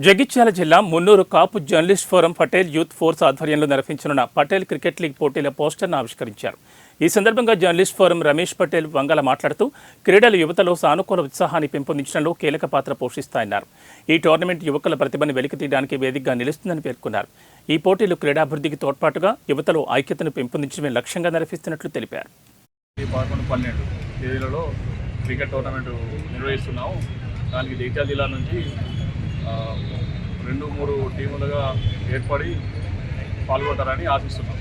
జగిత్యాల జిల్లా Munnuru Kapu journalist forum Patel youth force ఆధ్వర్యంలో నిర్వహించనున్న పటేల్ క్రికెట్ లీగ్ పోటీల పోస్టర్ను ఆవిష్కరించారు. ఈ సందర్భంగా జర్నలిస్ట్ ఫోరం రమేష్ పటేల్ వంగల మాట్లాడుతూ క్రీడలు యువతలో సానుకూల ఉత్సాహాన్ని పెంపొందించడంలో కీలక పాత్ర పోషిస్తాయన్నారు. ఈ టోర్నమెంట్ యువకుల ప్రతిభను వెలికితీయడానికి వేదికగా నిలుస్తుందని పేర్కొన్నారు. ఈ పోటీలు క్రీడాభివృద్ధికి తోడ్పాటుగా యువతలో ఐక్యతను పెంపొందించడమే లక్ష్యంగా నిర్వహిస్తున్నట్లు తెలిపారు. 11-12 తేదీలలో క్రికెట్ టోర్నమెంట్ నిర్వహిస్తున్నాము. దానికి జగిత్యాల జిల్లా నుంచి 2-3 టీములుగా ఏర్పడి పాల్గొంటారని ఆశిస్తున్నాం.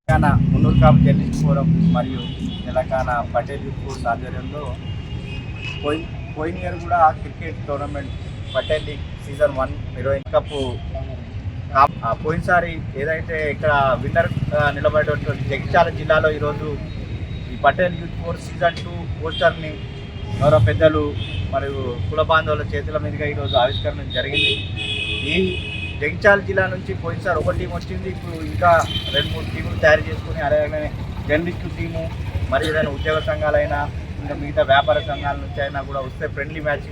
తెలంగాణ మున్నూరు కాపు జర్నలిస్ట్ ఫోరం మరియు తెలంగాణ పటేల్ యూత్ ఫోర్స్ ఆధ్వర్యంలో పోయిన ఇయర్ కూడా cricket tournament Patel league season 1 నిర్వహించకప్పు పోయినసారి ఏదైతే ఇక్కడ విన్నర్ నిలబడేటువంటి జగిత్యాల జిల్లాలో ఈరోజు ఈ పటేల్ యూత్ ఫోర్స్ సీజన్ 2 పోస్టర్ని గౌరవ పెద్దలు మరియు కుల బాంధవుల చేతుల మీదుగా ఈరోజు ఆవిష్కరణ జరిగింది. ఈ జగిత్యాల జిల్లా నుంచి పోయినసారి ఒక టీం వచ్చింది. ఇప్పుడు ఇంకా 2-3 టీములు తయారు చేసుకుని అలాగే జర్నలిస్టు టీము మరియు ఏదైనా ఉద్యోగ సంఘాలైనా ఇంకా మిగతా వ్యాపార సంఘాల నుంచి అయినా కూడా వస్తే ఫ్రెండ్లీ మ్యాచ్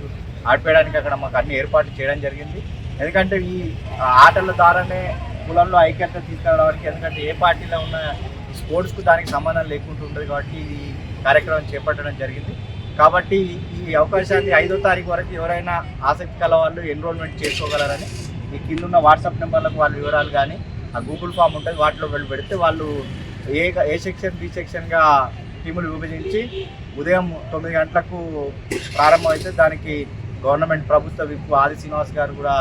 ఆడిపోయడానికి అక్కడ మాకు అన్ని ఏర్పాట్లు చేయడం జరిగింది. ఎందుకంటే ఈ ఆటల ద్వారానే కులంలో ఐక్యత తీసుకురావడానికి, ఎందుకంటే ఏ పార్టీలో ఉన్న స్పోర్ట్స్కు దానికి సంబంధం లేకుండా ఉంటుంది కాబట్టి ఈ కార్యక్రమం చేపట్టడం జరిగింది. కాబట్టి ఈ అవకాశాన్ని 5వ తారీఖు వరకు ఎవరైనా ఆసక్తి కల వాళ్ళు ఎన్రోల్మెంట్ చేసుకోగలరని ఈ కింద వాట్సాప్ నెంబర్లకు వాళ్ళ వివరాలు కానీ ఆ గూగుల్ ఫామ్ ఉంటుంది, వాటిలో వెళ్ళి పెడితే వాళ్ళు ఏ సెక్షన్ బి సెక్షన్గా టీములు విభజించి ఉదయం 9 గంటలకు ప్రారంభమైతే దానికి గవర్నమెంట్ ప్రభుత్వ విప్ ఆది శ్రీనివాస్ గారు కూడా